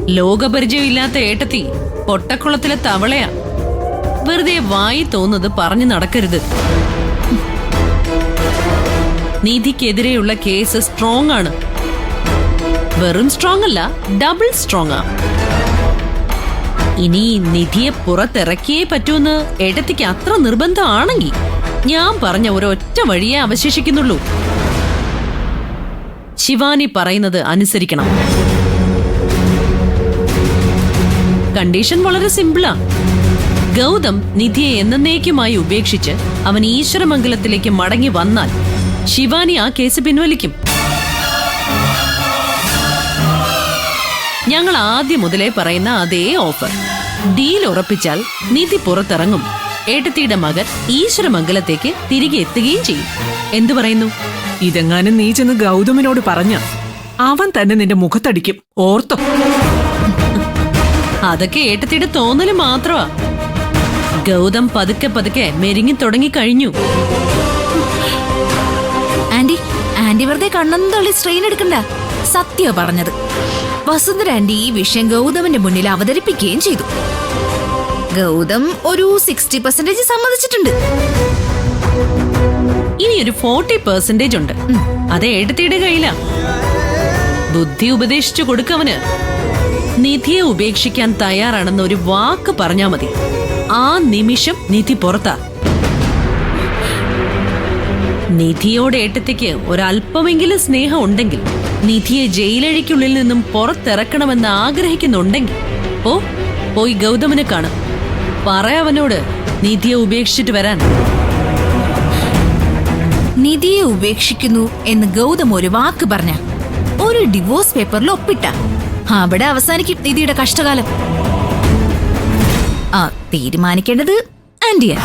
ലോകപരിചയമില്ലാത്ത ഏട്ടത്തി പൊട്ടക്കുളത്തിലെ തവളയാ. വെറുതെ വായി തോന്നുന്നത് പറഞ്ഞു നടക്കരുത്. നിധിക്കെതിരെയുള്ള കേസ് സ്ട്രോങ് ആണ്. വെറും സ്ട്രോങ് അല്ല, ഡബിൾ സ്ട്രോങ് ആ. ഇനി നിധിയെ പുറത്തിറക്കിയേ പറ്റൂന്ന് ഏട്ടത്തിക്ക് അത്ര നിർബന്ധമാണെങ്കിൽ ഞാൻ പറഞ്ഞ ഒരൊറ്റ വഴിയേ അവശേഷിക്കുന്നുള്ളൂ. ശിവാനി പറയുന്നത് അനുസരിക്കണം. കണ്ടീഷൻ വളരെ സിമ്പിളാ. ഗൗതം നിധിയെ എന്നേക്കുമായി ഉപേക്ഷിച്ച് അവൻ ഈശ്വരമംഗലത്തിലേക്ക് മടങ്ങി വന്നാൽ ശിവാനി ആ കേസ് പിൻവലിക്കും. ഞങ്ങൾ ആദ്യം മുതലേ പറയുന്ന അതേ ഓഫർ. ഡീൽ ഉറപ്പിച്ചാൽ നിധി പുറത്തിറങ്ങും, ഏട്ടത്തിയുടെ മകൻ ഈശ്വരമംഗലത്തേക്ക് തിരികെ എത്തുകയും ചെയ്യും. എന്തു പറയുന്നു? ഇതെങ്ങാനും നീ ചെന്ന് ഗൗതമിനോട് പറഞ്ഞ അവൻ തന്നെ നിന്റെ മുഖത്തടിക്കും, ഓർത്തോ? അതൊക്കെ ഏട്ടത്തിയുടെ തോന്നല് മാത്രമാ. ഗൗതം പതുക്കെ പതുക്കെ മെരുങ്ങി തുടങ്ങി കഴിഞ്ഞു. ആന്റി വെറുതെ കണ്ണൊന്നും തള്ളി സ്ട്രെയിൻ എടുക്കണ്ട. സത്യ പറഞ്ഞത്. വസുന്ധര ആന്റി ഈ വിഷയം ഗൗതമിന്റെ മുന്നിൽ അവതരിപ്പിക്കുകയും ചെയ്തു. ഗൗതം ഒരു 60% സമ്മതിച്ചിട്ടുണ്ട്. ഇനി ഒരു 40% ഉണ്ട്. അത് ഏട്ടത്തിയുടെ കയ്യിലാ. ബുദ്ധി ഉപദേശിച്ചു കൊടുക്കവന്. നിധിയെ ഉപേക്ഷിക്കാൻ തയ്യാറാണെന്ന് ഒരു വാക്ക് പറഞ്ഞാ മതി, ആ നിമിഷം നിധി പുറത്താ. നിധിയോട് ഏട്ടത്തിക്ക് ഒരല്പമെങ്കിലും സ്നേഹം ഉണ്ടെങ്കിൽ, നിധിയെ ജയിലഴിക്കുള്ളിൽ നിന്നും പുറത്തിറക്കണമെന്ന് ആഗ്രഹിക്കുന്നുണ്ടെങ്കിൽ പോയി ഗൗതമിനെ കാണും. പറയവനോട് നിധിയെ ഉപേക്ഷിച്ചിട്ട് വരാൻ. നിധിയെ ഉപേക്ഷിക്കുന്നു എന്ന് ഗൗതം ഒരു വാക്ക് പറഞ്ഞ ഒരു ഡിവോഴ്സ് പേപ്പറിൽ ഒപ്പിട്ട അവിടെ അവസാനിക്കും നിധിയുടെ കഷ്ടകാലം. തീരുമാനിക്കേണ്ടത് ആന്റിയാണ്.